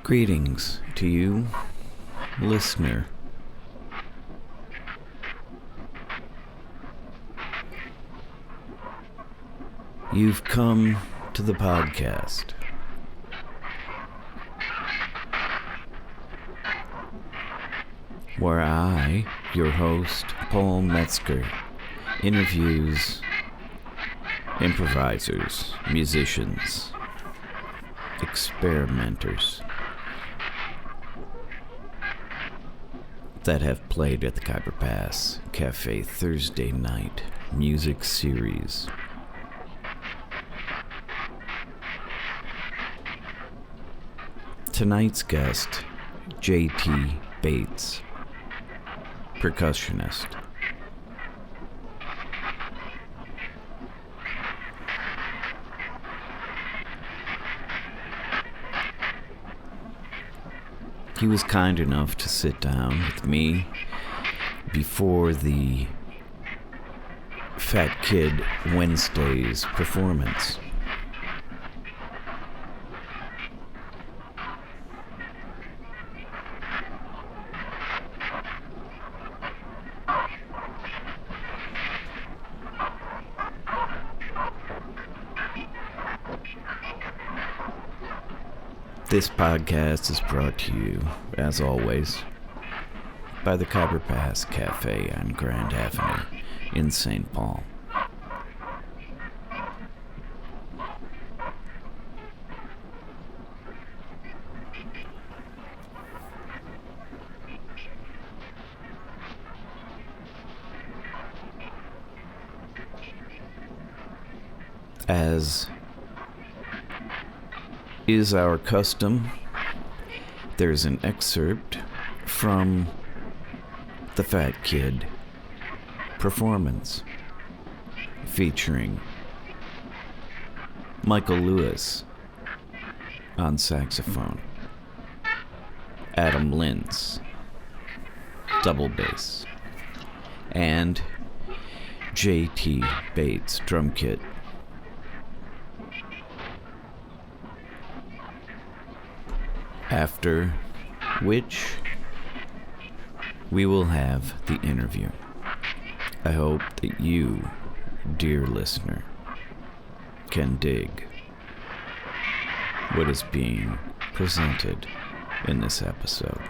Greetings to you, listener. You've come to the podcast. Where I, your host, Paul Metzger, interviews improvisers, musicians, experimenters that have played at the Khyber Pass Cafe Thursday night music series. Tonight's guest, J.T. Bates, percussionist. He was kind enough to sit down with me before the Fat Kid Wednesday's performance. This podcast is brought to you, as always, by the Khyber Pass Cafe on Grand Avenue in St. Paul. As is our custom, there's an excerpt from the Fat Kid performance featuring Michael Lewis on saxophone, Adam Lintz double bass, and J.T. Bates drum kit. After which we will have the interview. I hope that you, dear listener, can dig what is being presented in this episode.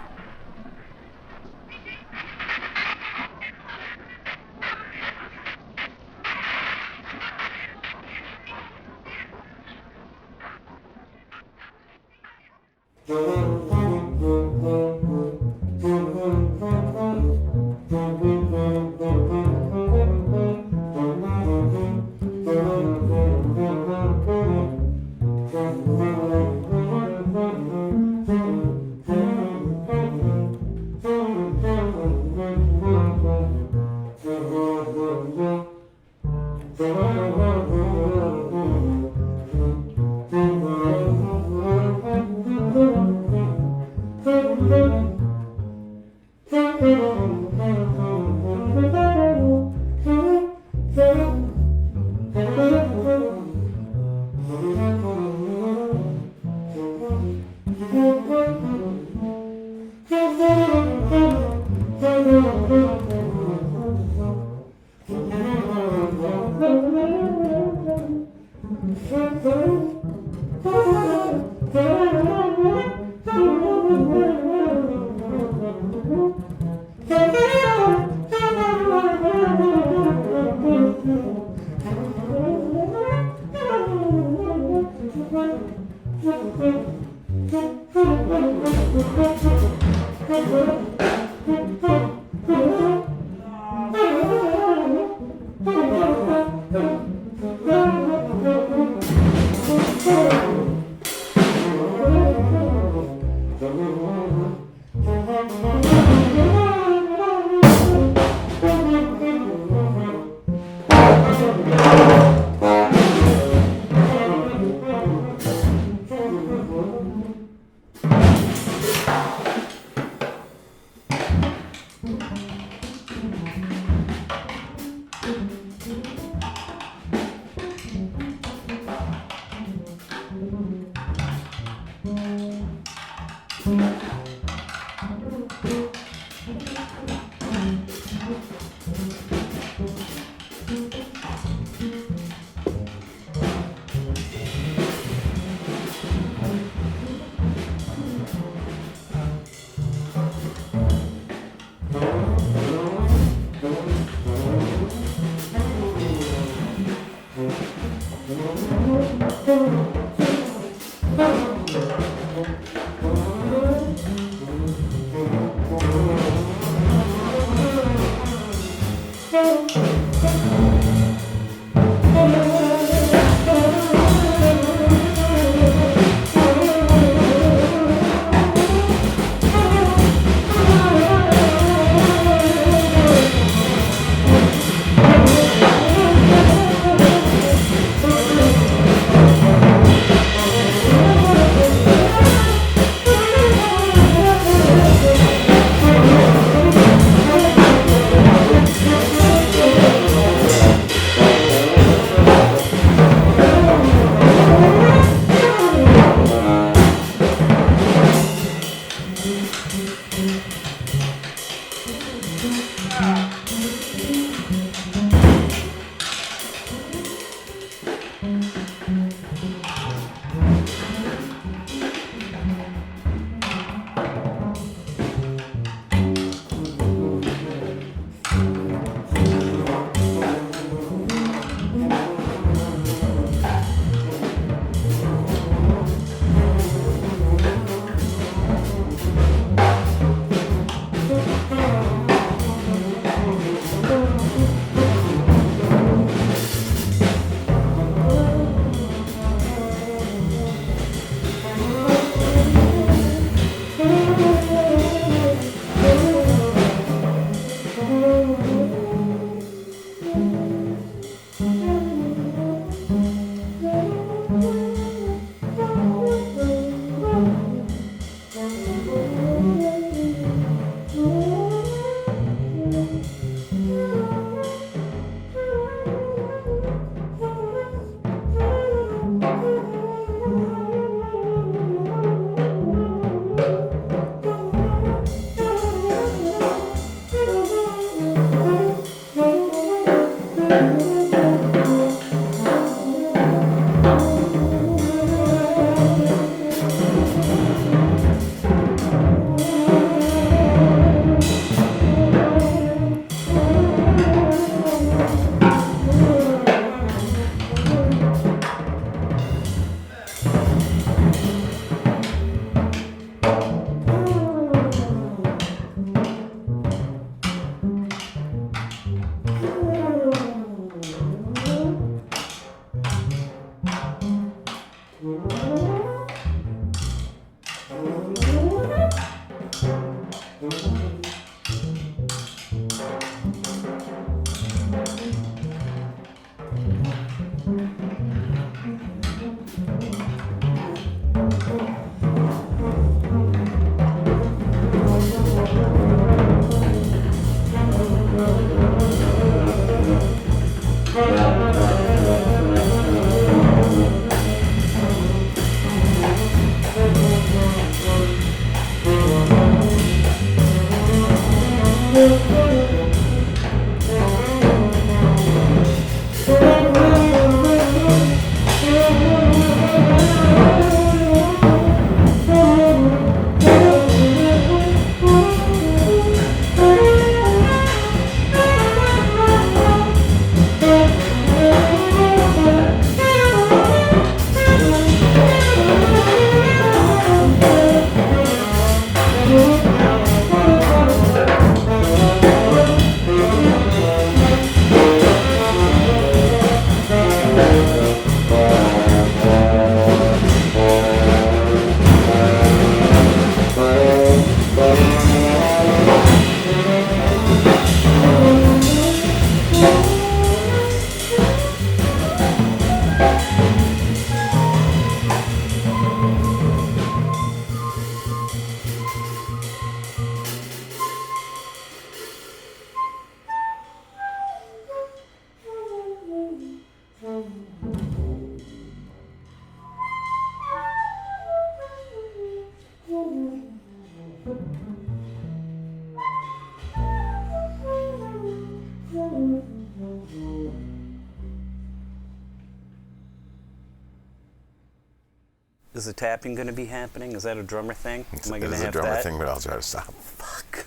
Is the tapping going to be happening? Is that a drummer thing? Am I going to have that? It is a drummer thing, but I'll try to stop. Fuck.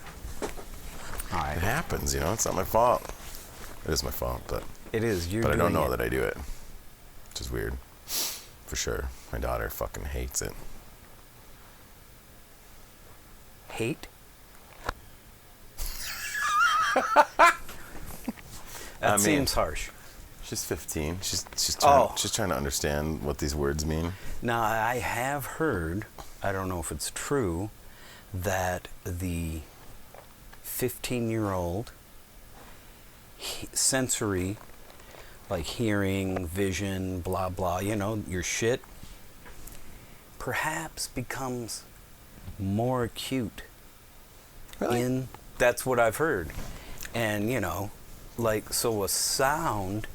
All right. It happens, you know. It's not my fault. It is my fault, but it is. But I don't know that I do it, which is weird. For sure. My daughter fucking hates it. Hate? That seems harsh. She's 15. She's trying to understand what these words mean. Now, I have heard, I don't know if it's true, that the 15-year-old sensory, like hearing, vision, blah, blah, your shit, perhaps becomes more acute. Really? That's what I've heard. And, so a sound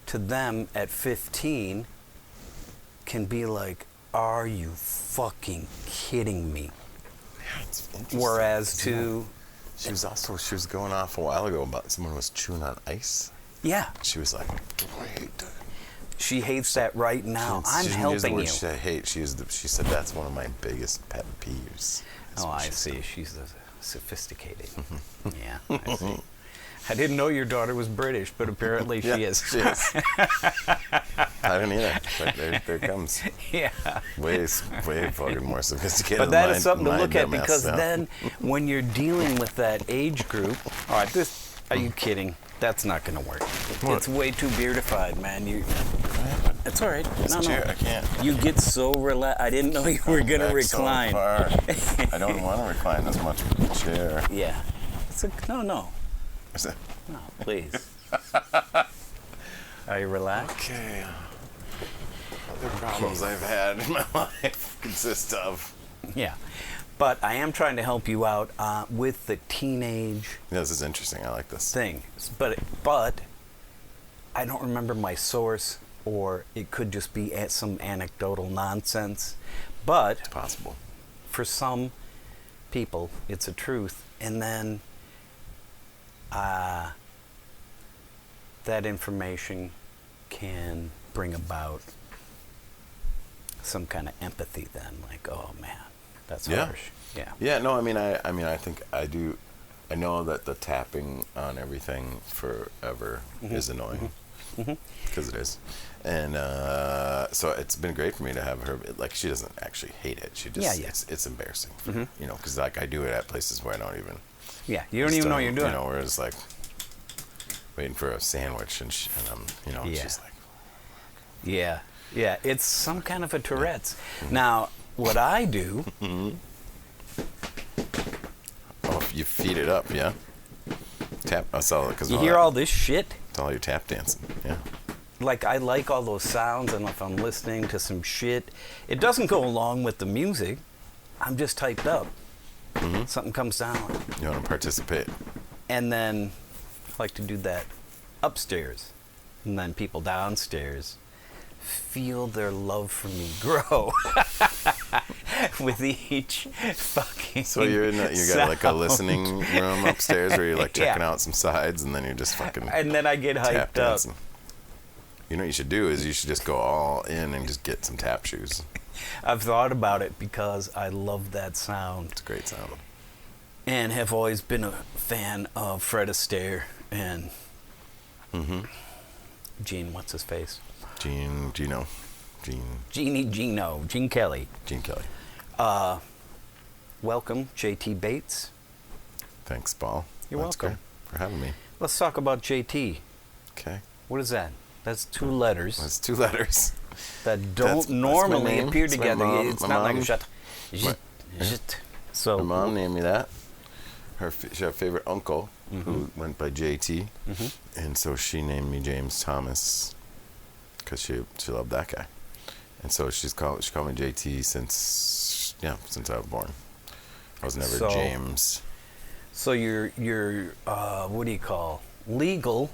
to them at 15 can be like, are you fucking kidding me? Yeah, it's interesting. Whereas to... She was going off a while ago about someone was chewing on ice. Yeah. She was like, great. She hates that right now. I'm helping you. She hate. She said that's one of my biggest pet peeves. Oh, I see. She's sophisticated. Yeah, I see. I didn't know your daughter was British, but apparently she is. She is. I didn't either, but there it comes. Yeah. Way fucking more sophisticated. But that is something to look at, because then when you're dealing with that age group, all right, are you kidding? That's not going to work. What? It's way too beardified, man. It's all right. No. Chair, I can't. You get so relaxed. I didn't know you were going to recline. So far. I don't want to recline as much with the chair. Yeah. No. Is it? No, please. Are you relaxed? Okay. Other problems I've had in my life consist of. Yeah. But I am trying to help you out with the teenage Yeah, this is interesting. I like this thing. But I don't remember my source, or it could just be some anecdotal nonsense. But It's possible. for some people, it's a truth. And then that information can bring about some kind of empathy then, like, oh man, that's harsh. Yeah, no, I think I do. I know that the tapping on everything forever is annoying, because it is. And so it's been great for me to have her, like, she doesn't actually hate it. She just, it's embarrassing for her, because like I do it at places where I don't even. Yeah, you don't even know what you're doing. Where it's like waiting for a sandwich and I'm, she's like. Yeah, it's some kind of a Tourette's. Now, what I do... Oh, you feed it up, yeah? Tap, because you hear all this shit? It's all your tap dancing, yeah. Like, I like all those sounds, and if I'm listening to some shit, it doesn't go along with the music. I'm just typed up. Something comes down. You want to participate. And then I like to do that upstairs. And then people downstairs feel their love for me grow with each fucking So you got like a listening room upstairs where you're like checking out some sides, and then you're just fucking and then I get hyped up. Dancing. You know what you should do is you should just go all in and just get some tap shoes. I've thought about it because I love that sound. It's a great sound. And have always been a fan of Fred Astaire and Gene, what's his face? Gene Kelly. Gene Kelly. Welcome, JT Bates. Thanks, Paul. You're welcome. Great for having me. Let's talk about JT. Okay. What is that? That's two letters. That's two letters. That don't normally appear together. It's not like a shut. So my mom named me that. She had a favorite uncle who went by JT, and so she named me James Thomas because she loved that guy, and so she called me JT since I was born. I was never James. So your what do you call legal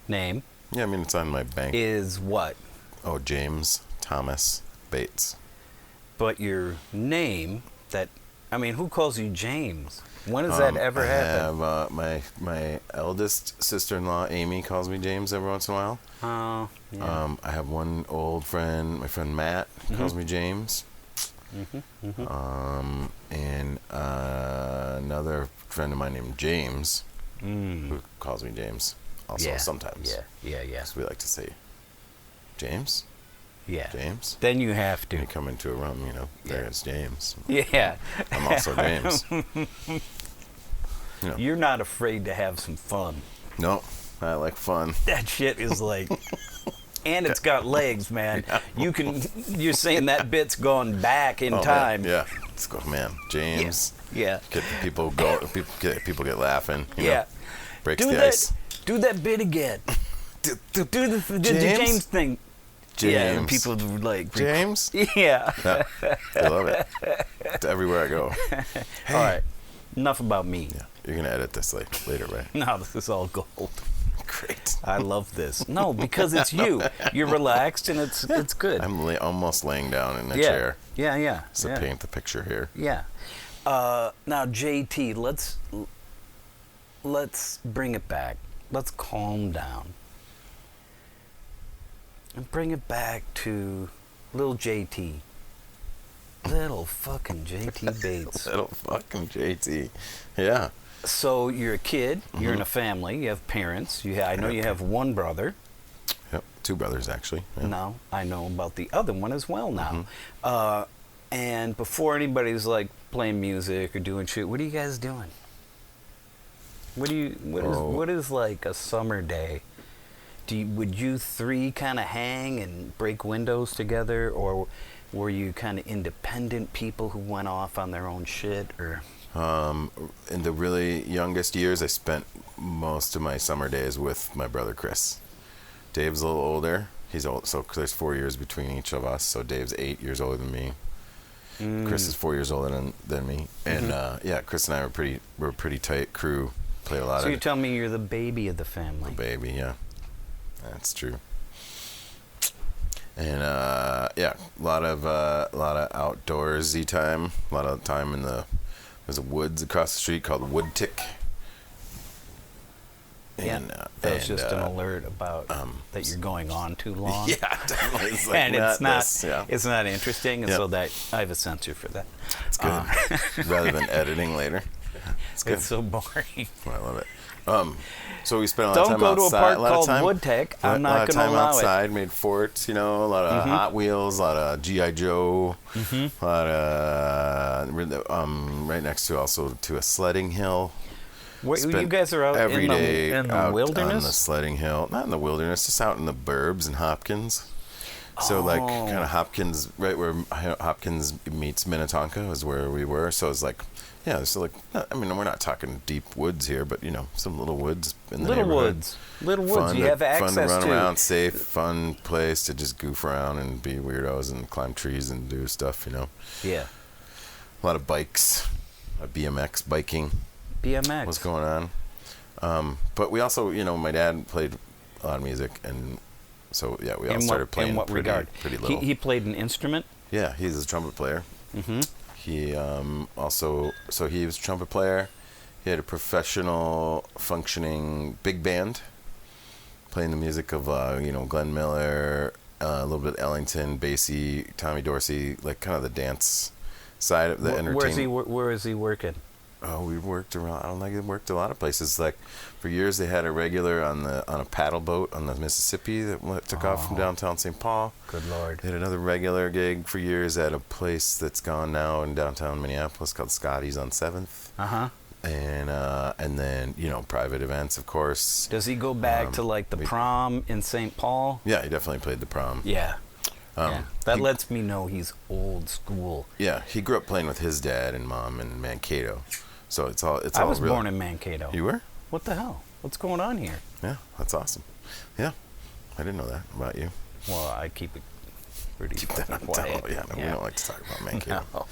name? Yeah, I mean it's on my bank. Is what? Oh, James Thomas Bates. But your name who calls you James? When does that ever happen? I have my eldest sister-in-law, Amy, calls me James every once in a while. Oh, yeah. I have one old friend, my friend Matt, calls me James. And another friend of mine named James, who calls me James also sometimes. Yeah. So we like to say, James? Yeah. James? Then you have to. When you come into a room, there's James. Yeah. I'm also James. you're not afraid to have some fun. No, I like fun. That shit is like, and it's got legs, man. You're saying that bit's gone back in time. Man. Yeah, let's go, man. James. Yeah. Get the people go. People get laughing. You know, breaks the ice. Do that bit again. Do the James thing. James. Yeah, and people were like James. Yeah. I love it. It's everywhere I go. Hey. All right. Enough about me. Yeah, you're gonna edit this later, right? No, this is all gold. Great. I love this. No, because it's you. You're relaxed and it's good. I'm almost laying down in a chair. Yeah. So paint the picture here. Yeah. Now, JT, let's bring it back. Let's calm down. And bring it back to little JT. Little fucking JT Bates. Little fucking JT. Yeah. So you're a kid. You're in a family. You have parents. I know you have one brother. Yep. 2 brothers, actually. Yeah. No, I know about the other one as well now. And before anybody's like playing music or doing shit, what are you guys doing? What is like a summer day? Would you 3 kind of hang and break windows together, or were you kind of independent people who went off on their own shit, or? In the really youngest years, I spent most of my summer days with my brother Chris. Dave's a little older. He's old, so there's 4 years between each of us. So Dave's 8 years older than me. Chris is 4 years older than me. And Chris and I were a pretty tight crew. Played a lot of. So you tell me you're the baby of the family. The baby, yeah. That's true. And a lot of outdoorsy time. A lot of time in there's a woods across the street called Woodtick. And, that was just an alert about that you're going on too long. Yeah, definitely. It's like, and it's not interesting, and so that I have a censor for that. It's good. Rather than editing later. It's good. It's so boring. I love it. So we spent a lot of time outside. Don't go to a park called Woodtick. I'm not going to allow it. A lot of time outside, made forts, a lot of Hot Wheels, a lot of G.I. Joe, a lot of, right next to a sledding hill. You guys are out every day in the wilderness? On the sledding hill. Not in the wilderness, just out in the burbs in Hopkins. So kind of Hopkins, right where Hopkins meets Minnetonka is where we were. So it's like, so we're not talking deep woods here, but some little woods in the neighborhood. Little woods. You have access to. Fun to run around, safe, fun place to just goof around and be weirdos and climb trees and do stuff. Yeah. A lot of bikes, BMX biking. BMX. What's going on? But we also, my dad played a lot of music, and so we all started playing. In what regard? Pretty little. He played an instrument. Yeah, he's a trumpet player. He also he was a trumpet player. He had a professional functioning big band, playing the music of Glenn Miller, a little bit Ellington, Basie, Tommy Dorsey, like kind of the dance side of the entertainment. Where is he working? Oh, we worked around. I don't know. He worked a lot of places. Like for years, they had a regular on a paddle boat on the Mississippi that took off from downtown St. Paul. Good Lord. They had another regular gig for years at a place that's gone now in downtown Minneapolis called Scotty's on 7th. And then private events, of course. Does he go back to like the prom in St. Paul? Yeah, he definitely played the prom. Yeah. That lets me know he's old school. Yeah, he grew up playing with his dad and mom in Mankato. So it's all I was born in Mankato. You were? What the hell? What's going on here? Yeah, that's awesome. Yeah, I didn't know that about you. Well, I keep it pretty quiet. We don't like to talk about Mankato.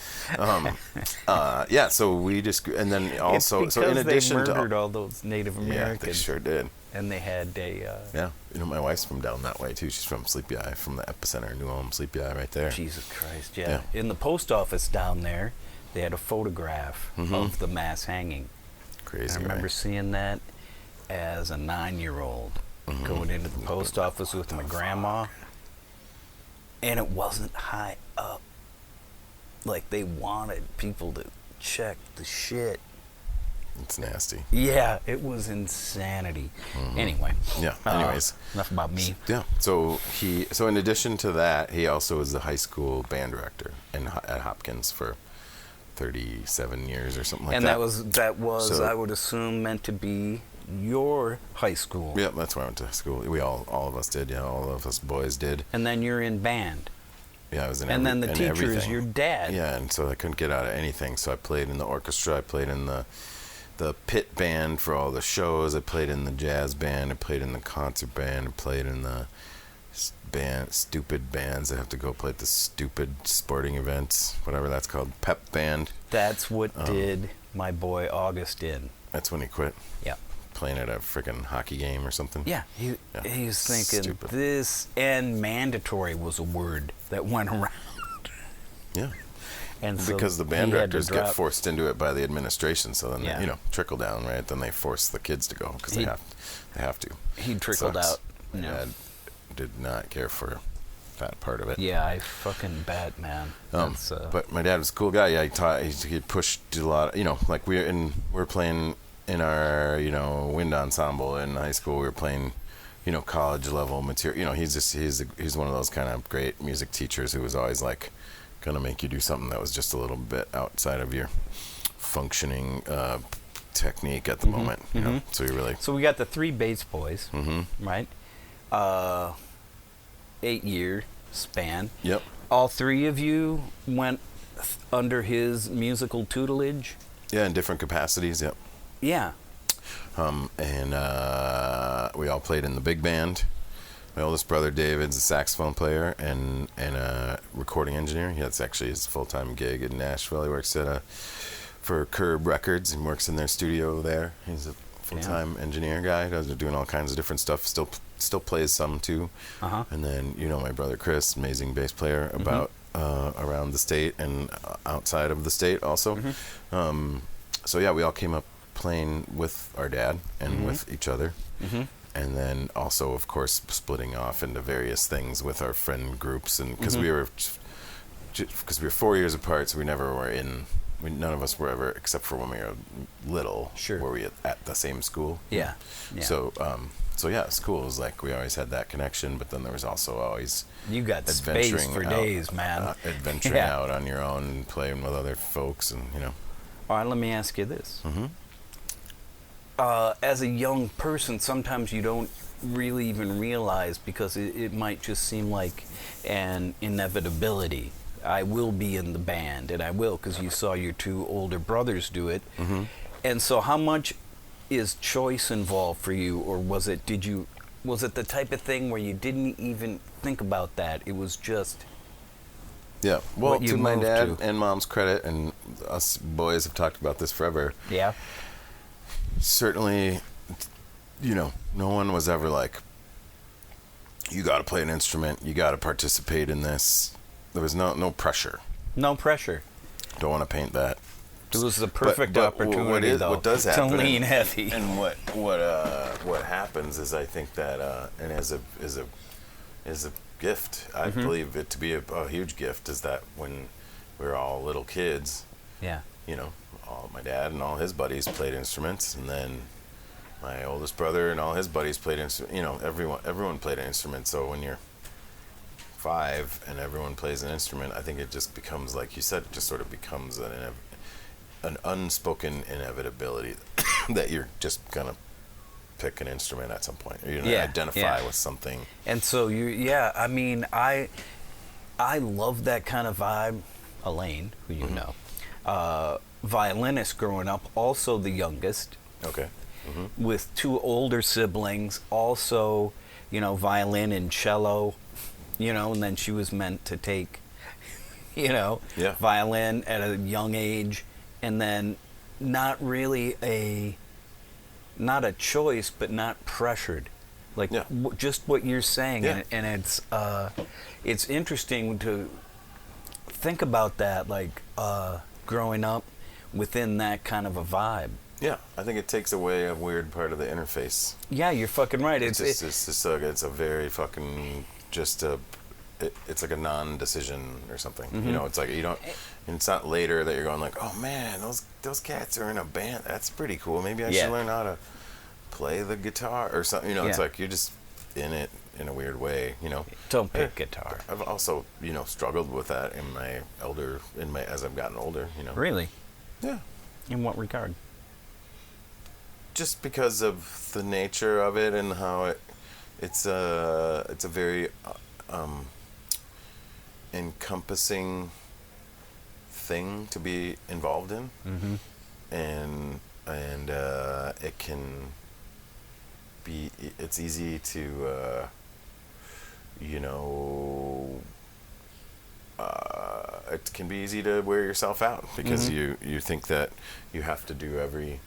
No. So we just, and then also, it's so in addition they murdered all those Native Americans. Yeah, they sure did. And they had a... my wife's from down that way too. She's from Sleepy Eye, from the epicenter, New Ulm, Sleepy Eye, right there. Jesus Christ, yeah. In the post office down there, they had a photograph of the mass hanging. Crazy. I remember seeing that as a 9-year-old going into the post office with my grandma, and it wasn't high up. Like they wanted people to check the shit. It's nasty. Yeah, it was insanity. Anyway. Yeah. Anyways, enough about me. Yeah. So in addition to that, he also was the high school band director at Hopkins for 37 years or something like And that. that was So- I would assume meant to be your high school. Yeah, that's where I went to school. We all of us did. Yeah, all of us boys did. And then you're in band. Yeah, I was in. And then the teacher is everything. your dad. Yeah, and so I couldn't get out of anything. So I played in the orchestra. I played in the pit band for all the shows. I played in the jazz band. I played in the concert band. I played in the stupid bands that have to go play at the stupid sporting events, whatever that's called, pep band. That's what did my boy August in. That's when he quit. Yeah. Playing at a freaking hockey game or something. Yeah, he was thinking Stupid. this, and mandatory was a word that went around. Yeah. And so Because the band he had to directors get drop- forced into it by the administration, so then Yeah. they, trickle down, right? Then they force the kids to go because they have to. He trickled Sucks. out. My dad did not care for that part of it. Yeah, I fucking bet, man. That's, But my dad was a cool guy. Yeah, he taught. He pushed a lot. Like we're playing in our wind ensemble in high school. We were playing, college level material. He's one of those kind of great music teachers who was always like gonna make you do something that was just a little bit outside of your functioning technique at the moment. So you really. So we got the three bass boys, Mm-hmm. right? 8-year span. Yep. All three of you went under his musical tutelage. Yeah, in different capacities. Yep. Yeah. And we all played in the big band. My oldest brother David's a saxophone player and a recording engineer. That's actually his full-time gig in Nashville. He works for Curb Records and works in their studio there. He's a full-time engineer guy. Doing all kinds of different stuff. Still plays some too. Uh-huh. And then my brother Chris, amazing bass player, about around the state and outside of the state also. So yeah, we all came up playing with our dad and with each other. And then also, of course, splitting off into various things with our friend groups, and because we were 4 years apart, so we never were none of us were ever, except for when we were little, were we at the same school. Yeah. So yeah, school was like we always had that connection, but then there was also always You got space for days, man. Adventuring out on your own, and playing with other folks, and All right, let me ask you this. As a young person, sometimes you don't really even realize, because it might just seem like an inevitability. I will be in the band, and I will, because you saw your two older brothers do it. And so how much is choice involved for you, or was it the type of thing where you didn't even think about that? It was just... Yeah, well, what you to my moved dad to. and mom's credit, and us boys have talked about this forever. Yeah. Certainly, no one was ever like, you got to play an instrument, you got to participate in this. There was no pressure. No pressure. Don't want to paint that. It was the perfect But opportunity, what does happen, to lean heavy. And what happens is, I think that and as a gift, I believe it to be a huge gift, is that when we were all little kids, Yeah. my dad and all his buddies played instruments, and then my oldest brother and all his buddies played instruments. Everyone played an instrument. So when you're 5 and everyone plays an instrument, I think it just becomes, like you said, it just sort of becomes an unspoken inevitability that you're just gonna pick an instrument at some point. You're gonna identify with something. And so I mean, I love that kind of vibe. Elaine, who you know, violinist growing up, also the youngest. Okay. With 2 older siblings, also, violin and cello, and then she was meant to take, violin at a young age, and then not really not a choice, but not pressured. Like just what you're saying, and it's interesting to think about that, like growing up within that kind of a vibe. Yeah, I think it takes away a weird part of the interface. Yeah, you're fucking right. It's a very fucking it's like a non-decision or something. It's like you don't. And it's not later that you're going like, oh man, those cats are in a band. That's pretty cool. Maybe I should learn how to play the guitar or something. It's like you're just in it in a weird way, you know. Don't pick guitar. I've also, you know, struggled with that as I've gotten older, you know. Really? Yeah. In what regard? Just because of the nature of it and how it's a very encompassing thing to be involved in, Mm-hmm. and it can be, it's easy to you know, it can be easy to wear yourself out because you think that you have to do every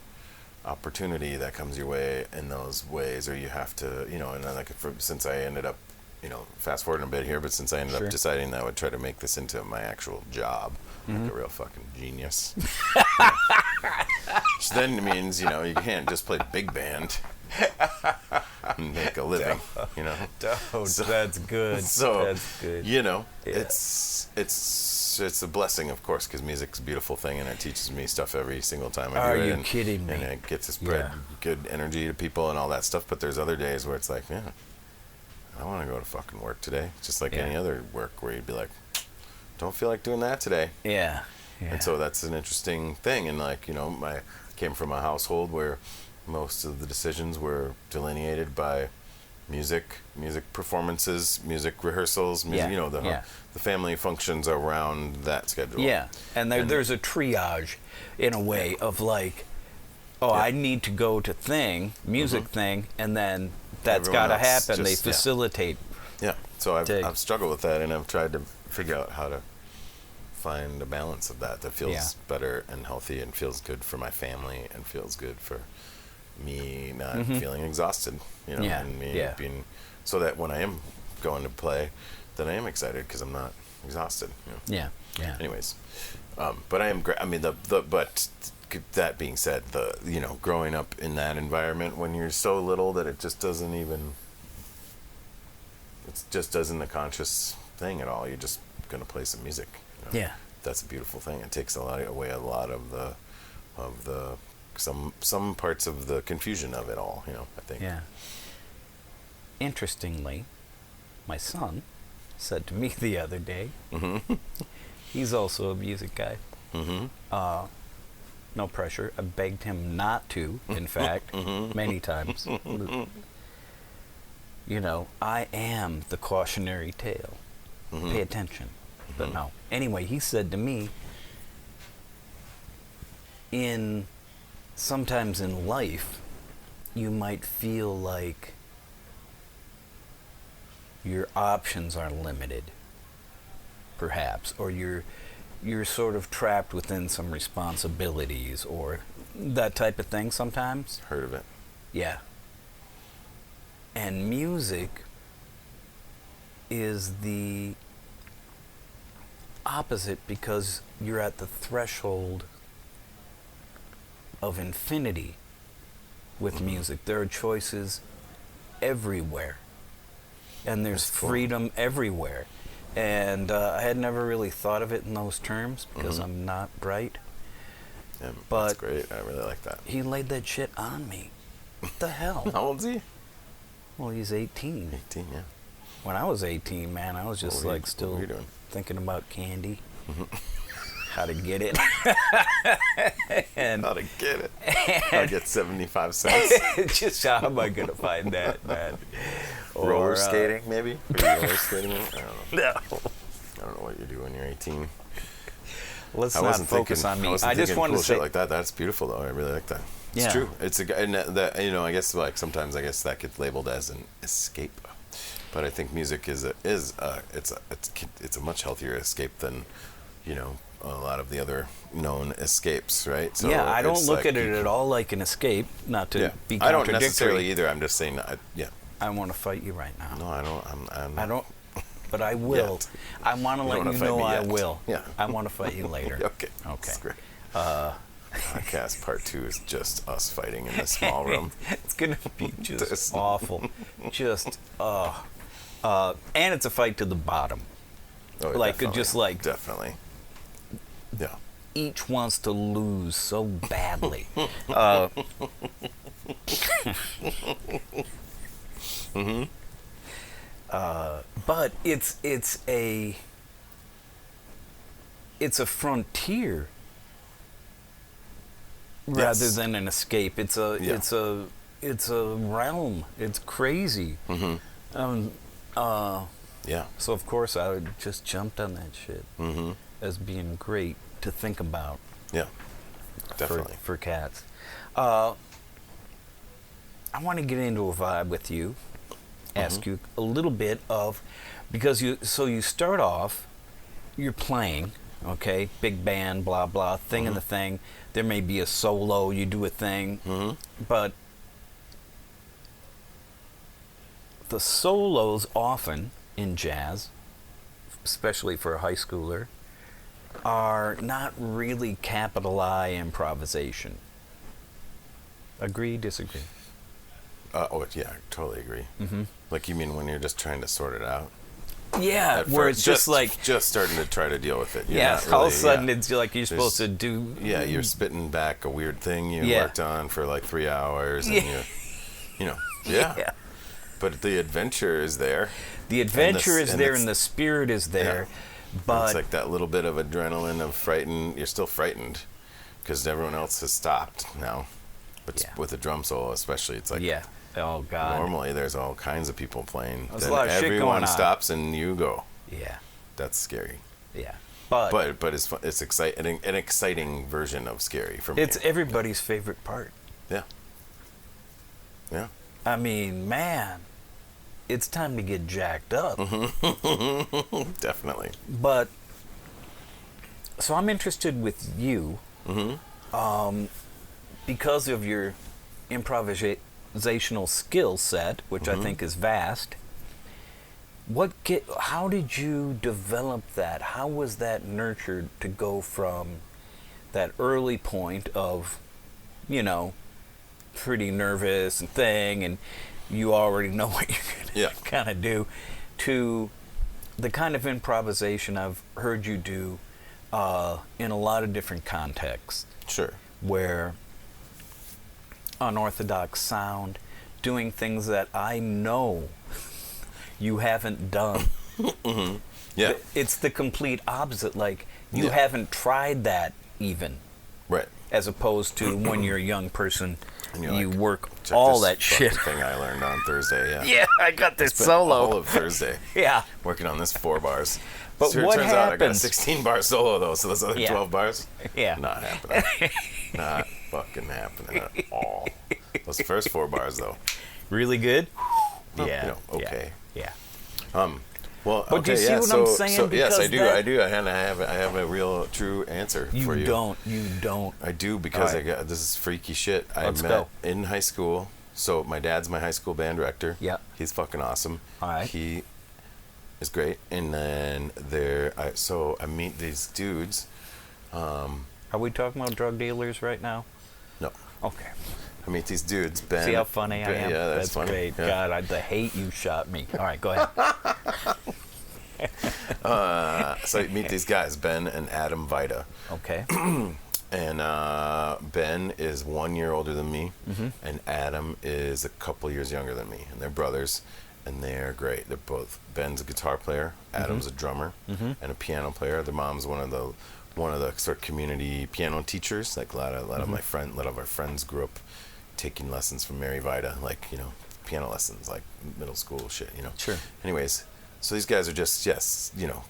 opportunity that comes your way in those ways, or you have to, you know, and then, like, since I ended up, you know, fast forwarding a bit here, but since I ended up deciding that I would try to make this into my actual job, like a real fucking genius, which then means, you know, you can't just play big band and make a living, you know. So, that's good. So, that's good. You know, Yeah. it's a blessing, of course, because music's a beautiful thing, and it teaches me stuff every single time I Are do it. you kidding me? And it gets to spread good energy to people and all that stuff. But there's other days where it's like, yeah, I don't want to go to fucking work today. Just like any other work where you'd be like, don't feel like doing that today. Yeah. And so that's an interesting thing. And, like, you know, I came from a household where most of the decisions were delineated by music performances, music rehearsals, music, you know, the family functions around that schedule. Yeah, and there's a triage in a way of, like, I need to go to music thing, and then that's got to happen. They facilitate. Yeah, so I've struggled with that, and I've tried to figure out how to find a balance of that feels better and healthy and feels good for my family and feels good for me not feeling exhausted, you know, and me being, so that when I am going to play, then I am excited because I'm not exhausted. You know? Yeah. Anyways, but I am. I mean, but that being said, you know, growing up in that environment when you're so little that it just doesn't a conscious thing at all. You're just gonna play some music. You know? Yeah, that's a beautiful thing. It takes away a lot of the some parts of the confusion of it all, you know, I think. Yeah. Interestingly, my son said to me the other day, he's also a music guy. No pressure. I begged him not to, in fact, many times. You know, I am the cautionary tale. Pay attention. But no. Anyway, he said to me, sometimes in life, you might feel like your options are limited, perhaps, or you're sort of trapped within some responsibilities or that type of thing sometimes. Heard of it. Yeah. And music is the opposite because you're at the threshold of infinity with music. There are choices everywhere, and there's freedom everywhere. And I had never really thought of it in those terms because I'm not bright. Yeah, but that's great. I really like that. He laid that shit on me. What the hell? How old is he? Well, he's 18. 18, yeah. When I was 18, man, I was just still thinking about candy. How to get it. And how to get it. How to get 75 cents. Just how am I going to find that, man? Roller skating, maybe? Are you roller skating? I don't know. No. I don't know what you do when you're 18. Let's not focus on me. I just wanted cool to say shit like that. That's beautiful, though. I really like that. It's true. It's and that, you know, I guess, like, sometimes I guess that gets labeled as an escape. But I think music is a much healthier escape than, you know, a lot of the other known escapes, right? So I don't look at it at all like an escape, not to be contradictory. I don't necessarily either. I'm just saying, I want to fight you right now. No, I don't. I don't, but I will. I want to let you know I will. Yeah. I want to fight you later. Okay. That's great. Podcast part 2 is just us fighting in this small room. It's going to be just awful. Just, and it's a fight to the bottom. Oh, like, definitely. just like. Definitely. Yeah. Each wants to lose so badly. But it's a frontier rather Yes. than an escape. It's a realm. It's crazy. Yeah. So of course I would just jumped on that shit as being great to think about. Yeah. Definitely. For cats. I want to get into a vibe with you. Ask you a little bit of, because you start off, you're playing, okay, big band, blah blah, thing in the thing. There may be a solo, you do a thing, but the solos often in jazz, especially for a high schooler, are not really capital I improvisation. Agree, disagree? Yeah, I totally agree. Like, you mean when you're just trying to sort it out? Yeah, At where first, it's just like, just starting to try to deal with it. You're yeah, not all of a really- sudden yeah. it's like you're supposed to do. Yeah, you're spitting back a weird thing you Yeah. worked on for like 3 hours, and Yeah. yeah. But the adventure is there. The adventure is and there it's- and the spirit is there, but It's like that little bit of adrenaline of frightened. You're still frightened because everyone else has stopped now. But Yeah. with the drum solo, especially, it's like yeah. Oh God. normally there's all kinds of people playing. There's a Then lot of shit everyone going on. stops and you go. Yeah. That's scary. Yeah. But But it's fun, it's exciting, an exciting version of scary for me. it's everybody's favorite part. Yeah. Yeah. I mean, man, it's time to get jacked up. Definitely. But so I'm interested with you, because of your improvisational skill set, which I think is vast. How did you develop that? How was that nurtured to go from that early point of, pretty nervous and thing, and you already know what you're Yeah. gonna kind of do, to the kind of improvisation I've heard you do in a lot of different contexts, Sure. where unorthodox sound, doing things that I know you haven't done. Yeah. It's the complete opposite. Like, you Yeah. haven't tried that even, Right. as opposed to when you're a young person, And you're you like, work Check all this that shit. fucking thing I learned on Thursday. Yeah. Yeah, I got this Spent all solo. of Thursday Yeah. working on this 4 bars. But So what it turns out I got a happens- 16 bar solo though, so those other Yeah. 12 bars, Yeah. not happening. Not fucking happening at all. Those first 4 bars though, Really good? you Yeah. know, okay. Yeah. Well, But do okay, you see yeah. what so, I'm saying? so yes, I Because do. that- I do. And I have a real true answer for you. You don't. I do because All right. I got this is freaky shit. Let's I met go. in high school. So my dad's my high school band director. Yeah. He's fucking awesome. All right. He is great. And then I meet these dudes. Are we talking about drug dealers right now? No, Okay. I meet these dudes. Ben. See how funny I am? Yeah, that's funny. great. Yeah. God, the hate you shot me. All right, go ahead. So I meet these guys, Ben and Adam Vida. Okay. And Ben is 1 year older than me, Mm-hmm. and Adam is a couple years younger than me, and they're brothers, and they're great. They're both. Ben's a guitar player, Adam's a drummer, and a piano player. Their mom's one of the sort of community piano teachers. Like a lot of our friends grew up taking lessons from Mary Vida, like piano lessons, like middle school shit. Sure. Anyways, so these guys are just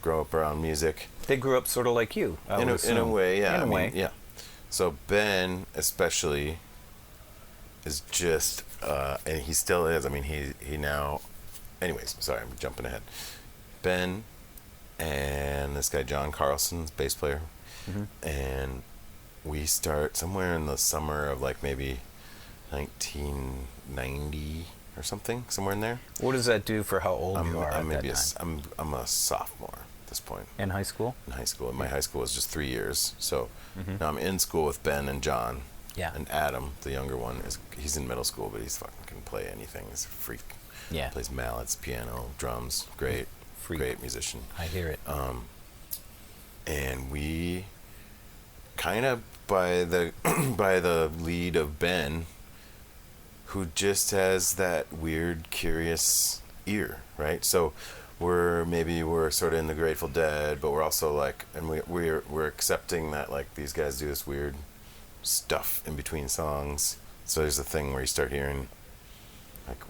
grow up around music. They grew up sort of like you. I In would a assume. way, yeah. In a way. Yeah. So Ben, especially, is just, and he still is. I mean, he now. Anyways, sorry, I'm jumping ahead. Ben and this guy John Carlson, bass player, and we start somewhere in the summer of like maybe 1990 or something, somewhere in there. What does that do for how old you are at maybe that time? I'm a sophomore at this point. In high school? In high school. And my high school was just 3 years. So now I'm in school with Ben and John. Yeah. And Adam, the younger one, he's in middle school, but he's fucking can play anything. He's a freak. Yeah. Plays mallets, piano, drums. Great. Freak. Great musician. I hear it. And we kind of by the by the lead of Ben, who just has that weird, curious ear, right? So we're sort of in the Grateful Dead, but we're also like, and we're accepting that like these guys do this weird stuff in between songs. So there's a thing where you start hearing like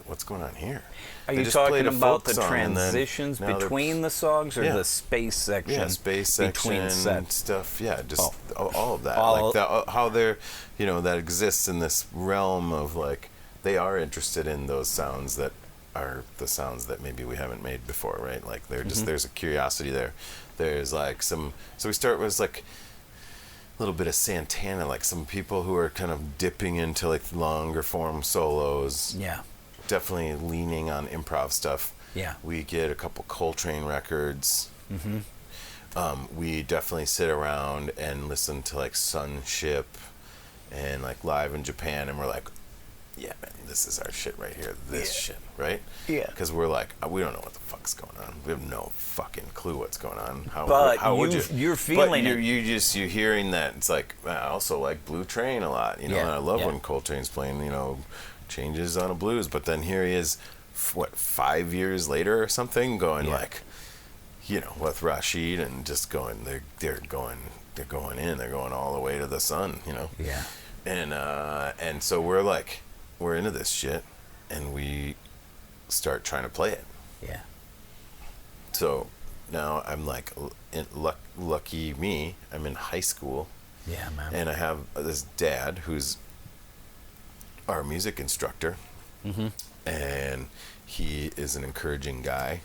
what's going on here? Are They you just talking played a about folk the song, and then transitions now they're- between the songs, or Yeah. the space section? Yeah, space section between sets. stuff. Yeah, just all of that. All- like that, how they're, that exists in this realm of like they are interested in those sounds that are the sounds that maybe we haven't made before, right? Like they're just there's a curiosity there. There's like some. So we start with like a little bit of Santana, like some people who are kind of dipping into like longer form solos. Yeah. Definitely leaning on improv stuff. Yeah. We get a couple Coltrane records. We definitely sit around and listen to like Sunship and like Live in Japan, and we're like, yeah, man, this is our shit right here. This shit, right? Yeah. Because we're like, we don't know what the fuck's going on. We have no fucking clue what's going on. But how would you? you're feeling but it. you're hearing that. It's like, I also like Blue Train a lot, and I love Yeah. when Coltrane's playing, changes on a blues. But then here he is, 5 years later or something, going like, with Rashid and just going, they're going all the way to the sun, Yeah. And so we're into this shit, and we start trying to play it. Yeah. So now I'm like, lucky me, I'm in high school, Yeah, man. and I have this dad who's our music instructor, and he is an encouraging guy.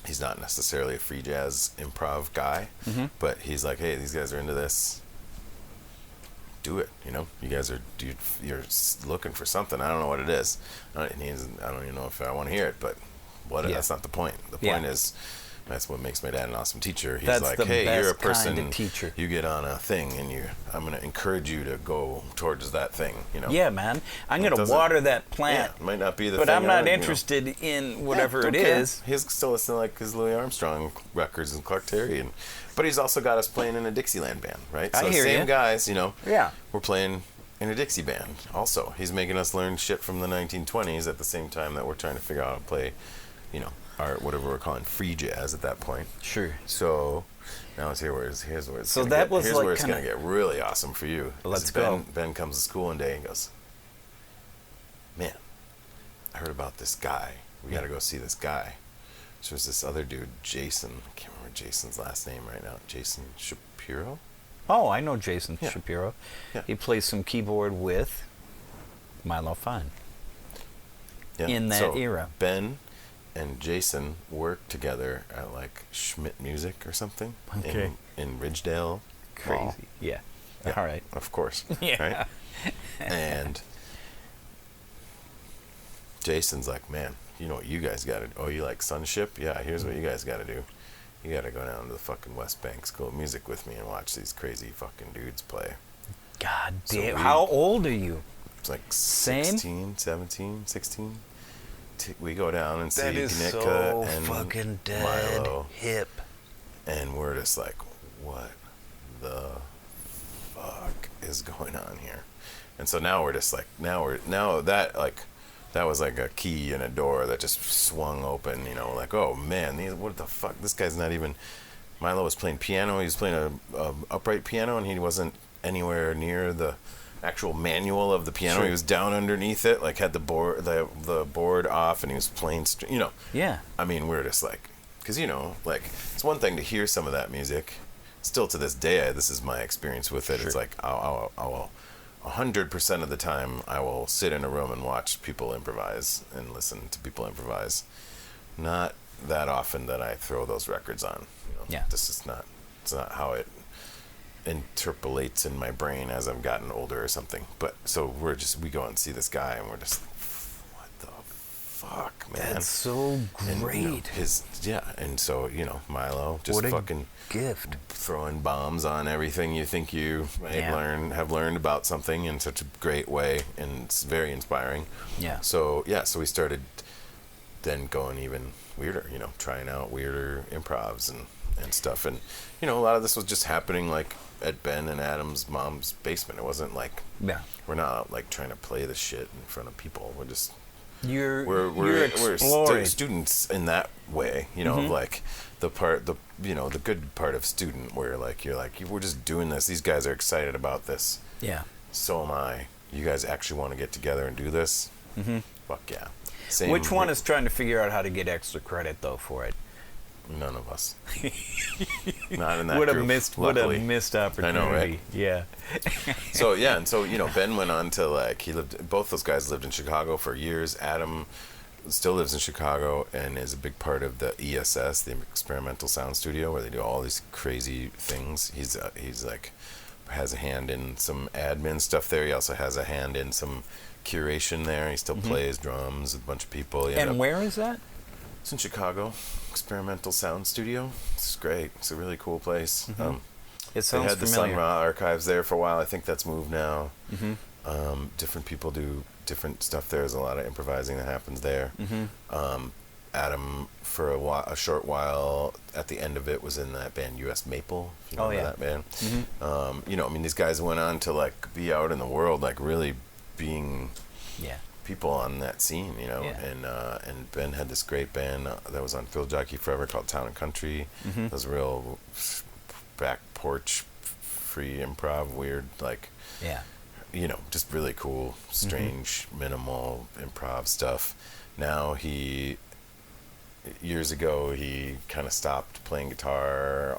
He's not necessarily a free jazz improv guy, but he's like, hey, these guys are into this. Do it, You guys you're looking for something. I don't know what it is. I don't even know if I want to hear it, but that's not the point. The point is, that's what makes my dad an awesome teacher. He's That's like, the hey, you're a best kind person, of teacher. you get on a thing, and I'm going to encourage you to go towards that thing, Yeah, man. I'm going to doesn't- water that plant. Yeah, it might not be the But thing I'm not I- interested in whatever don't it care. is. He's still listening to like his Louis Armstrong records and Clark Terry, but he's also got us playing in a Dixieland band, right? I So hear same ya. guys, Yeah. we're playing in a Dixie band. Also, he's making us learn shit from the 1920s at the same time that we're trying to figure out how to play, our whatever we're calling free jazz at that point. Sure. So now here's where it's So gonna that get, was here's like where it's kinda- gonna get really awesome for you. Let's Ben, go. Ben comes to school one day and goes, man, I heard about this guy. We got to go see this guy. So there's this other dude, Jason. I can't remember Jason's last name right now. Jason Shapiro? Oh, I know Jason Yeah. Shapiro. Yeah. He plays some keyboard with Milo Fine. Yeah. In that so era. Ben and Jason worked together at like Schmidt Music or something. Okay. In Ridgedale. Crazy. Mall. Yeah. Yeah, All right. Of course. Yeah. Right? And Jason's like, man, you know what you guys got to do? Oh, you like Sunship? Yeah, here's what you guys got to do. You got to go down to the fucking West Bank School of Music with me and watch these crazy fucking dudes play. God So damn. we- How old are you? It's like Same? 16, 17, 16. We go down and see That is Gnitka so and fucking dead Milo, hip. and we're just like, what the fuck is going on here? And so now we're just like, that was like a key in a door that just swung open, like, oh man, what the fuck? This guy's not even. Milo was playing piano. He was playing a upright piano, and he wasn't anywhere near the actual manual of the piano. Sure. He was down underneath it, like had the board off, and he was playing. Yeah. I mean, we're just like, because like it's one thing to hear some of that music. Still to this day, this is my experience with it. Sure. It's like I will 100% of the time I will sit in a room and watch people improvise and listen to people improvise. Not that often that I throw those records on. Yeah. This is not. It's not how it interpolates in my brain as I've gotten older or something. But so we go and see this guy, and we're just like, what the fuck, man? That's so And, great. and so Milo just What a fucking gift. throwing bombs on everything you think you might have learned about something in such a great way, and it's very inspiring. Yeah. So we started then going even weirder, trying out weirder improvs and stuff, and a lot of this was just happening like at Ben and Adam's mom's basement. It wasn't like Yeah. we're not like trying to play the shit in front of people. We're just You're exploring. Students in that way, you know, of like the good part of student, where like you're like, we're just doing this. These guys are excited about this. Yeah. So am I. You guys actually want to get together and do this? Mm-hmm. Fuck yeah. Same. Which one is trying to figure out how to get extra credit though for it? None of us. Not in that What group. What a missed opportunity. I know, right? Yeah. So you know, Ben went on to like, both those guys lived in Chicago for years. Adam still lives in Chicago and is a big part of the ESS, the Experimental Sound Studio, where they do all these crazy things. He's like, has a hand in some admin stuff there. He also has a hand in some curation there. He still plays drums with a bunch of people. And where is that? It's in Chicago, Experimental Sound Studio. It's great. It's a really cool place. It sounds they had the familiar. Sun Ra archives there for a while. I think that's moved now. Different people do different stuff there. There's a lot of improvising that happens there. Adam, for a short while, at the end of it, was in that band U.S. Maple. If you remember that band. You know, I mean, these guys went on to like be out in the world, like really being people on that scene, you know. And Ben had this great band that was on Field Jockey Forever called Town and Country. It was real back porch free improv, weird, like you know, just really cool, strange, minimal improv stuff. Now years ago he kind of stopped playing guitar.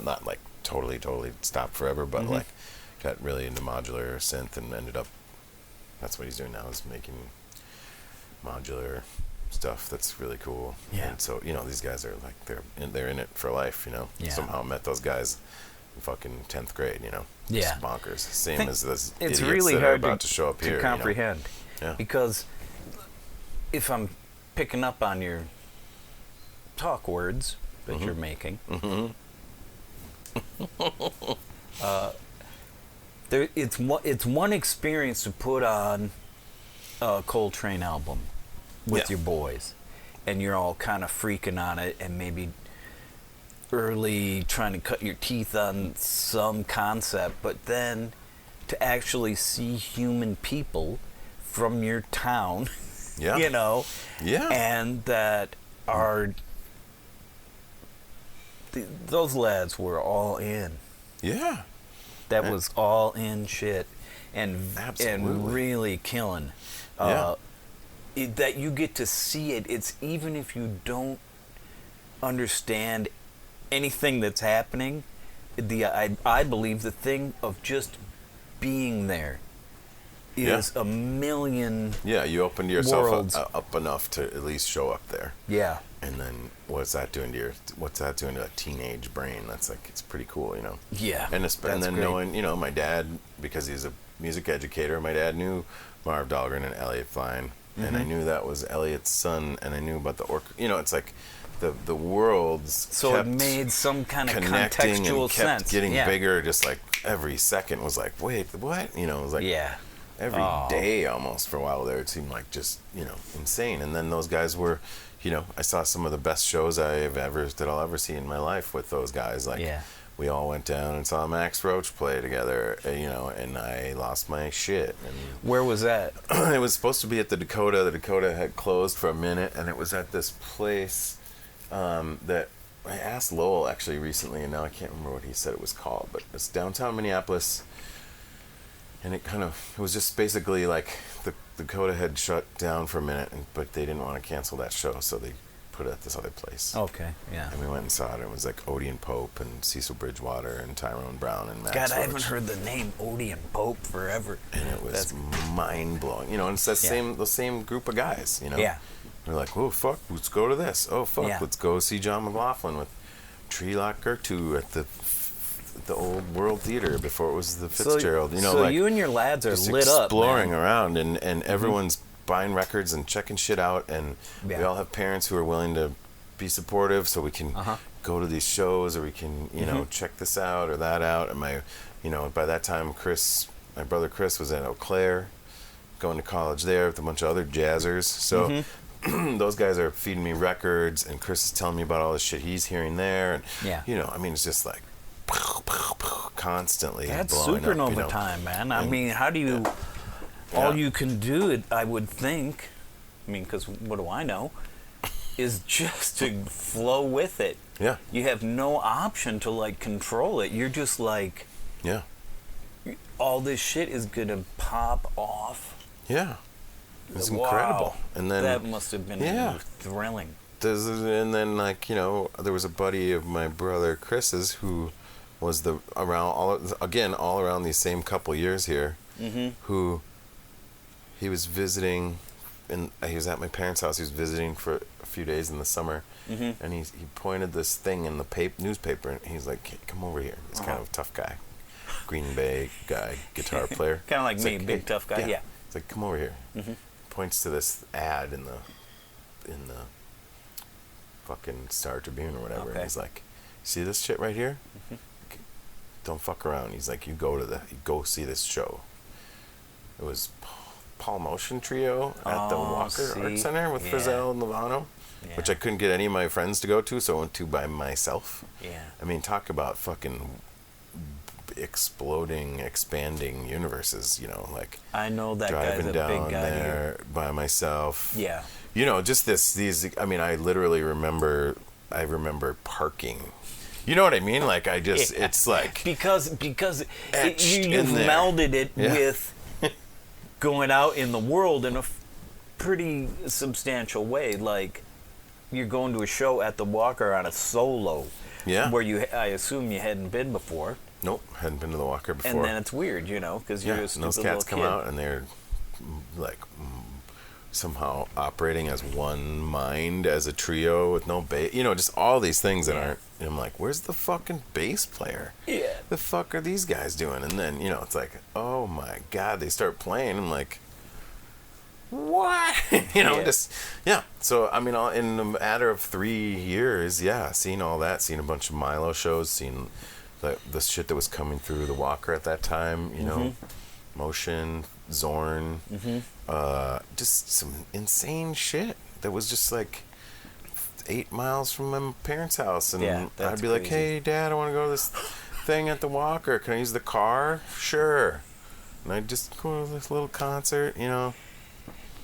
Not like totally stopped forever, but like got really into modular synth and ended up, that's what he's doing now, is making modular stuff that's really cool. And so, you know, these guys are like, they're in it for life, you know. Somehow met those guys in fucking 10th grade, you know. Just bonkers. Same as this it's idiots really that hard are about to show up here, comprehend. You know? Because if I'm picking up on your talk words that you're making, it's one experience to put on a Coltrane album with your boys, and you're all kind of freaking on it, and maybe early trying to cut your teeth on some concept, but then to actually see human people from your town, you know, and that are those lads were all in. That was all in shit, and really killing. That you get to see it. It's even if you don't understand anything that's happening. I believe the thing of just being there is a million. You opened yourself up enough to at least show up there. And then what's that doing to a teenage brain? That's like, it's pretty cool, you know. And then great. Knowing, you know, my dad, because he's a music educator, my dad knew Marv Dahlgren and Elliot Fine, and I knew that was Elliot's son, and I knew about the you know, it's like the worlds. So it made some kind of contextual and kept sense. Getting bigger, just like every second was like, wait, what? You know, it was like every day almost for a while there. It seemed like just, you know, insane. And then those guys were, you know, I saw some of the best shows I'll ever see in my life with those guys. Like, we all went down and saw Max Roach play together, you know, and I lost my shit. And where was that? It was supposed to be at the Dakota. The Dakota had closed for a minute, and it was at this place that I asked Lowell actually recently, and now I can't remember what he said it was called, but it's downtown Minneapolis. And it was just basically like the Dakota had shut down for a minute, but they didn't want to cancel that show, so they put it at this other place. Okay, yeah. And we went and saw it. It was like Odie and Pope and Cecil Bridgewater and Tyrone Brown and Max God, Roach. I haven't heard the name Odie and Pope forever. And it was mind-blowing. You know, and it's the same group of guys, you know? Yeah. We're like, oh, fuck, let's go to this. Oh, fuck, let's go see John McLaughlin with Treelock Gertu at the old World Theater before it was the Fitzgerald. You know, so like, you and your lads are just lit up, exploring around, and everyone's buying records and checking shit out, and we all have parents who are willing to be supportive, so we can go to these shows, or we can, you know, check this out or that out. And by that time, my brother Chris was in Eau Claire, going to college there with a bunch of other jazzers. So those guys are feeding me records, and Chris is telling me about all the shit he's hearing there, and you know, I mean, it's just like constantly that's blowing supernova up, you know? time, man. I mean, how do you all you can do it, I would think, I mean, because what do I know? Is just to flow with it. Yeah. You have no option to like control it. You're just like, Yeah. all this shit is gonna pop off. Yeah. It's Wow. incredible. And then that must have been yeah. thrilling. And then, like, you know, there was a buddy of my brother Chris's who was all around these same couple years here, who he was visiting, and he was at my parents' house. He was visiting for a few days in the summer, and he pointed this thing in the newspaper, and he's like, hey, come over here. He's kind of a tough guy, Green Bay guy, guitar player. Kind of like It's me, big hey, tough guy. Yeah. It's like, come over here. Points to this ad in the fucking Star Tribune or whatever, and he's like, see this shit right here? Don't fuck around. He's like, you go see this show. It was Paul Motion Trio at the Walker Art Center with Frizzell and Lovano, which I couldn't get any of my friends to go to, so I went to by myself. Yeah. I mean, talk about fucking exploding, expanding universes, you know, like I know that driving guy's a down big guy there here. by myself. Yeah. You know, just these, I mean, I literally remember parking. You know what I mean? Like, I just, it's like... Because you've there. melded it with going out in the world in a pretty substantial way. Like, you're going to a show at the Walker on a solo. Yeah. Where I assume you hadn't been before. Nope, hadn't been to the Walker before. And then it's weird, you know, because you're a stupid those little cats come kid. out and they're like somehow operating as one mind, as a trio with no bass. You know, just all these things that aren't. And I'm like, where's the fucking bass player? Yeah. The fuck are these guys doing? And then, you know, it's like, oh my god, they start playing. I'm like, what? You know, So, I mean, in a matter of 3 years, seeing all that, seeing a bunch of Milo shows, seeing the shit that was coming through the Walker at that time, you know, Motion, Zorn, just some insane shit that was just like 8 miles from my parents' house, and I'd be like, hey Dad, I want to go to this thing at the Walker, can I use the car? Sure. And I'd just go to this little concert, you know.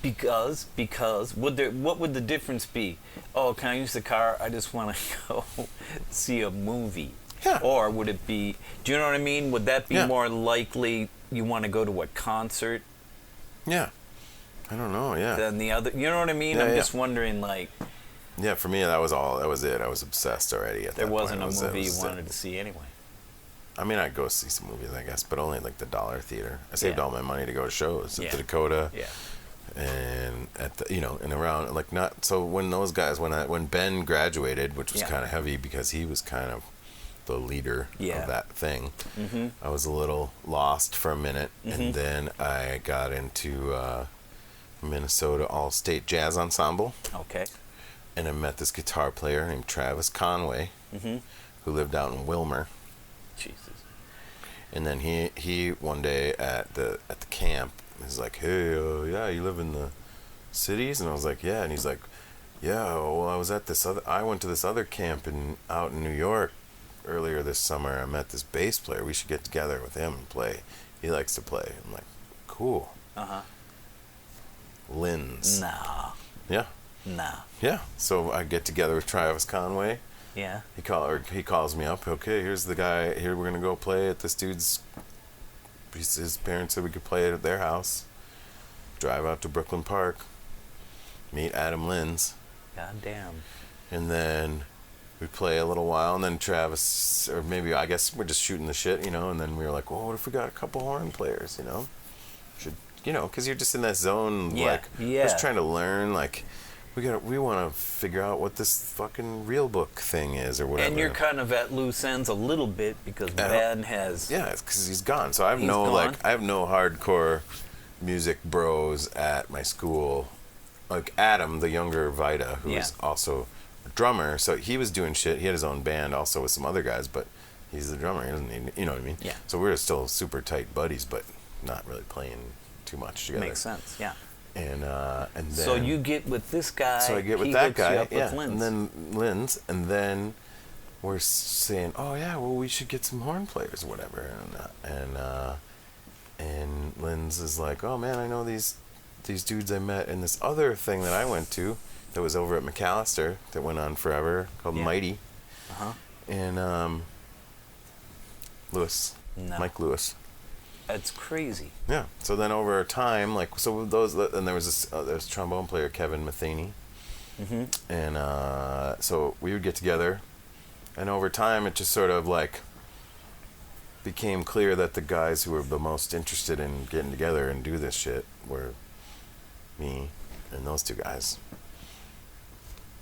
Because what would the difference be? Oh, can I use the car? I just want to go see a movie. Yeah. Or would it be, do you know what I mean? Would that be more likely you want to go to a concert? Yeah. I don't know, Than the other, you know what I mean? I'm just wondering, like... Yeah, for me, that was it. I was obsessed already at that point. There wasn't a movie you wanted to see anyway. I mean, I'd go see some movies, I guess, but only like the dollar theater. I saved all my money to go to shows at the Dakota. Yeah. And at the, you know, and around, like, not, so when those guys, when Ben graduated, which was kind of heavy because he was kind of the leader of that thing, I was a little lost for a minute, and then I got into Minnesota All-State Jazz Ensemble. Okay. And I met this guitar player named Travis Conway, who lived out in Wilmer. Jesus. And then he one day at the camp, he's like, hey, you live in the cities? And I was like, yeah. And he's like, yeah, well, I went to this other camp out in New York earlier this summer. I met this bass player. We should get together with him and play. He likes to play. I'm like, cool. Lynn's. Nah. Yeah. Nah. Yeah. So I get together with Travis Conway. Yeah. He calls me up. Okay, here's the guy. Here, we're gonna go play at this dude's. His parents said we could play it at their house. Drive out to Brooklyn Park. Meet Adam Linz. God damn. And then we play a little while, and then Travis, or maybe, I guess we're just shooting the shit, you know. And then we were like, well, what if we got a couple horn players, you know? Because you're just in that zone, like, just trying to learn, like, we want to figure out what this fucking real book thing is or whatever. And you're kind of at loose ends a little bit because Ben has... Yeah, it's because he's gone. So I have no hardcore music bros at my school. Like Adam, the younger Vida, who is also a drummer. So he was doing shit. He had his own band also with some other guys, but he's the drummer. He doesn't need, you know what I mean? Yeah. So we're still super tight buddies, but not really playing too much together. Makes sense, yeah. And then, so you get with this guy. So I get with that guy, with and then Lynn's, and then we're saying, oh yeah, well we should get some horn players or whatever, and Lynn's is like, oh man, I know these these dudes I met in this other thing that I went to that was over at McAllister that went on forever called Mighty. Uh-huh. And Lewis. No. Mike Lewis. That's crazy. Yeah. So then over time, like, so those, and there was this, there's trombone player Kevin Matheny. Mm-hmm. And so we would get together, and over time it just sort of like became clear that the guys who were the most interested in getting together and do this shit were me and those two guys.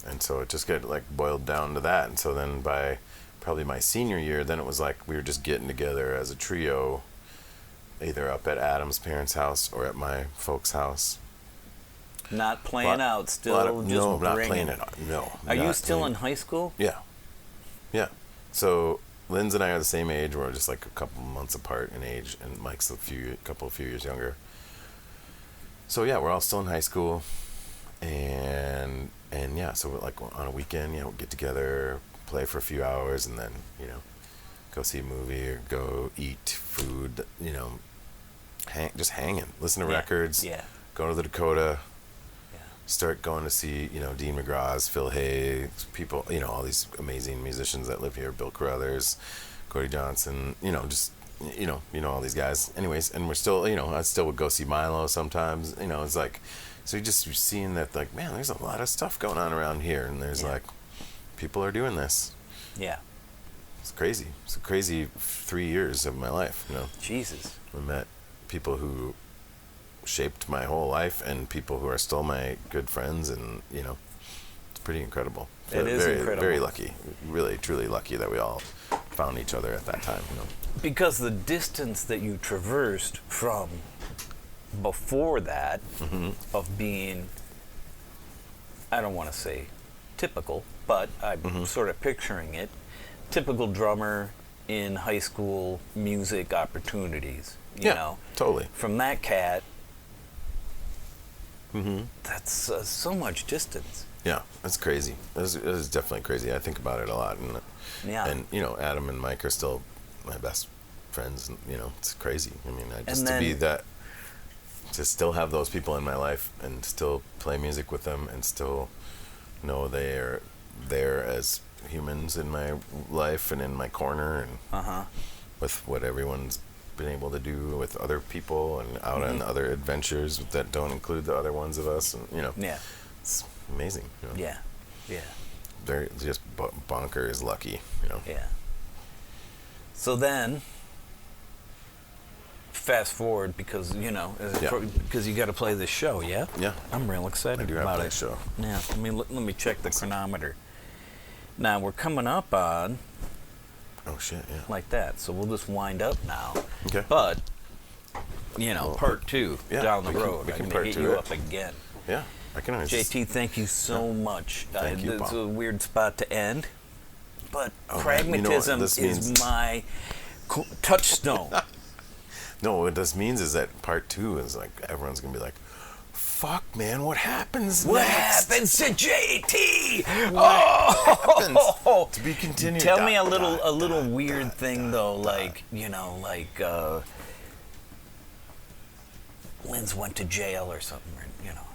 And so it just got like boiled down to that. And so then by probably my senior year, then it was like we were just getting together as a trio, either up at Adam's parents' house or at my folks' house. Not playing out, still just no, not bringing. playing it out. No. Are you not still playing. in high school? Yeah. Yeah. So Linz and I are the same age. We're just like a couple months apart in age, and Mike's a few years younger. So yeah, we're all still in high school, and yeah, so we're like on a weekend, you know, get together, play for a few hours, and then, you know, go see a movie or go eat food, you know, just hanging, listen to records, go to the Dakota, start going to see, you know, Dean McGraw's, Phil Hay, people, you know, all these amazing musicians that live here, Bill Carruthers, Cody Johnson, you know, just, you know, all these guys. Anyways, and we're still, you know, I still would go see Milo sometimes, you know, it's like, so you're just seeing that, like, man, there's a lot of stuff going on around here, and there's like, people are doing this. Yeah. It's crazy. It's a crazy 3 years of my life, you know. Jesus. I met people who shaped my whole life and people who are still my good friends, and, you know, it's pretty incredible. It is very, incredible. Very lucky. Really, truly lucky that we all found each other at that time, you know. Because the distance that you traversed from before that of being, I don't want to say typical, but I'm sort of picturing it, typical drummer in high school music opportunities, you know. Totally. From that cat, that's so much distance. Yeah, that's crazy. It is definitely crazy. I think about it a lot, and you know, Adam and Mike are still my best friends, and, you know, it's crazy. I mean, to still have those people in my life and still play music with them and still know they are there as humans in my life and in my corner, and with what everyone's been able to do with other people and out on other adventures that don't include the other ones of us, and, you know, it's amazing, you know? They're just bonkers lucky, you know. So then fast forward, because, you know, because you got to play this show. I'm real excited I do about have to play it. a show. Let me check the chronometer. Now we're coming up on like that, so we'll just wind up now. Okay. But, you know, part two down the road. we can I'm part going to hit two you it. up again. Yeah, I can always JT, thank you so much. Thank you, It's Paul. a weird spot to end, but man, pragmatism you know what this is means? my touchstone. No, what this means is that part two is like, everyone's going to be like, fuck, man, what happens What next? happens to JT? Happens? To be continued. Tell me a little weird thing though, like, you know, like Linz went to jail or something, you know.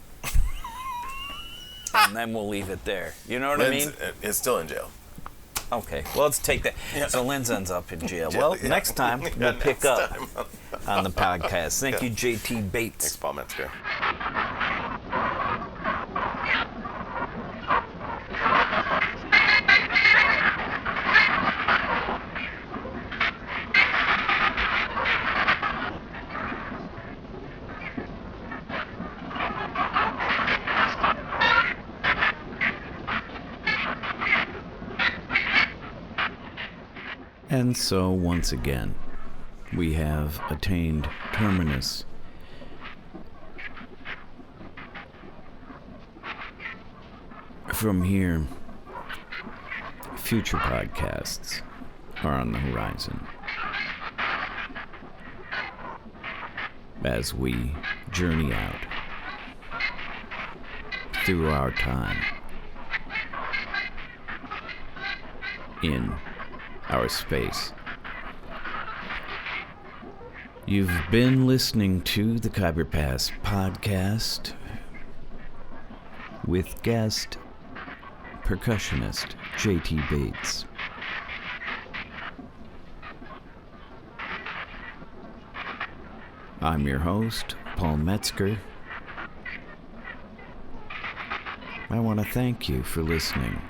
And then we'll leave it there. You know what I mean? It's still in jail. Okay, well, let's take that. Yeah. So Linz ends up in jail. Well, next time we'll pick up on the podcast. Thank you, JT Bates. Thanks, Paul Metzger. And so, once again, we have attained terminus. From here, future podcasts are on the horizon as we journey out through our time in our space. You've been listening to the Khyber Pass podcast with guest percussionist J.T. Bates. I'm your host, Paul Metzger. I want to thank you for listening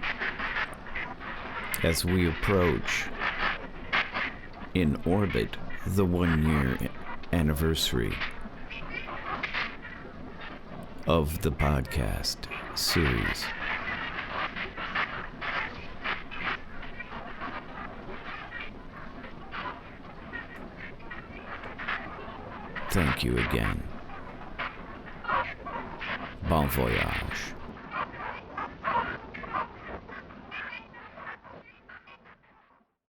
as we approach in orbit the 1-year anniversary of the podcast series. Thank you again. Bon voyage.